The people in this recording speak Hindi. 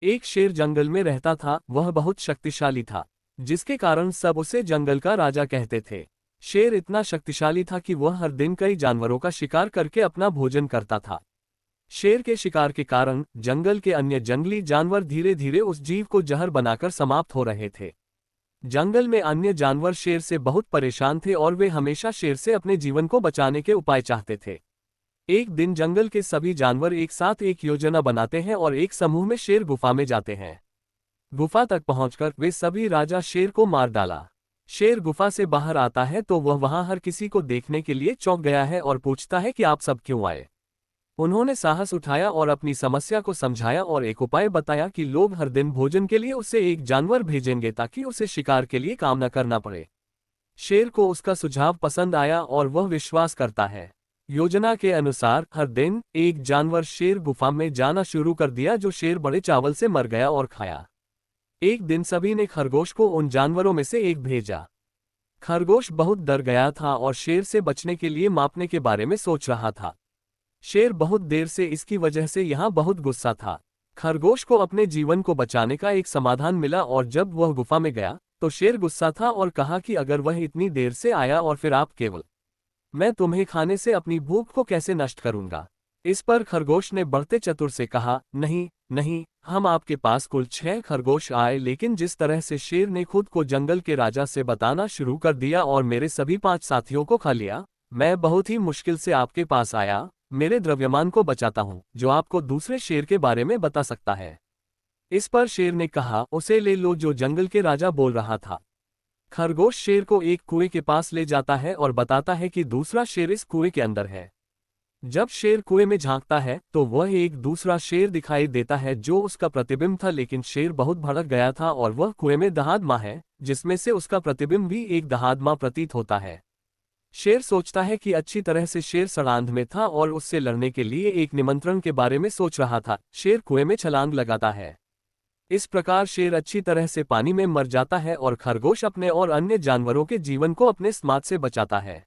एक शेर जंगल में रहता था, वह बहुत शक्तिशाली था, जिसके कारण सब उसे जंगल का राजा कहते थे। शेर इतना शक्तिशाली था कि वह हर दिन कई जानवरों का शिकार करके अपना भोजन करता था। शेर के शिकार के कारण जंगल के अन्य जंगली जानवर धीरे धीरे उस जीव को जहर बनाकर समाप्त हो रहे थे। जंगल में अन्य जानवर शेर से बहुत परेशान थे और वे हमेशा शेर से अपने जीवन को बचाने के उपाय चाहते थे। एक दिन जंगल के सभी जानवर एक साथ एक योजना बनाते हैं और एक समूह में शेर गुफा में जाते हैं। गुफा तक पहुंचकर वे सभी राजा शेर को मार डाला। शेर गुफा से बाहर आता है तो वह वहां हर किसी को देखने के लिए चौंक गया है और पूछता है कि आप सब क्यों आए। उन्होंने साहस उठाया और अपनी समस्या को समझाया और एक उपाय बताया कि लोग हर दिन भोजन के लिए उसे एक जानवर भेजेंगे ताकि उसे शिकार के लिए काम न करना पड़े। शेर को उसका सुझाव पसंद आया और वह विश्वास करता है। योजना के अनुसार हर दिन एक जानवर शेर गुफा में जाना शुरू कर दिया, जो शेर बड़े चावल से मर गया और खाया। एक दिन सभी ने खरगोश को उन जानवरों में से एक भेजा। खरगोश बहुत डर गया था और शेर से बचने के लिए मापने के बारे में सोच रहा था। शेर बहुत देर से इसकी वजह से यहाँ बहुत गुस्सा था। खरगोश को अपने जीवन को बचाने का एक समाधान मिला और जब वह गुफा में गया तो शेर गुस्सा था और कहा कि अगर वह इतनी देर से आया और फिर आप केवल मैं तुम्हें खाने से अपनी भूख को कैसे नष्ट करूंगा। इस पर खरगोश ने बढ़ते चतुर से कहा, नहीं नहीं, हम आपके पास कुल 6 खरगोश आए, लेकिन जिस तरह से शेर ने खुद को जंगल के राजा से बताना शुरू कर दिया और मेरे सभी 5 साथियों को खा लिया, मैं बहुत ही मुश्किल से आपके पास आया। मेरे द्रव्यमान को बचाता हूँ जो आपको दूसरे शेर के बारे में बता सकता है। इस पर शेर ने कहा, उसे ले लो जो जंगल के राजा बोल रहा था। खरगोश शेर को एक कुएं के पास ले जाता है और बताता है कि दूसरा शेर इस कुएं के अंदर है। जब शेर कुएं में झांकता है तो वह एक दूसरा शेर दिखाई देता है जो उसका प्रतिबिंब था, लेकिन शेर बहुत भड़क गया था और वह कुएं में दहाड़मा है जिसमें से उसका प्रतिबिंब भी एक दहाड़मा प्रतीत होता है। शेर सोचता है कि अच्छी तरह से शेर सड़ांध में था और उससे लड़ने के लिए एक निमंत्रण के बारे में सोच रहा था। शेर कुएं में छलांग लगाता है। इस प्रकार शेर अच्छी तरह से पानी में मर जाता है और खरगोश अपने और अन्य जानवरों के जीवन को अपने स्मार्ट से बचाता है।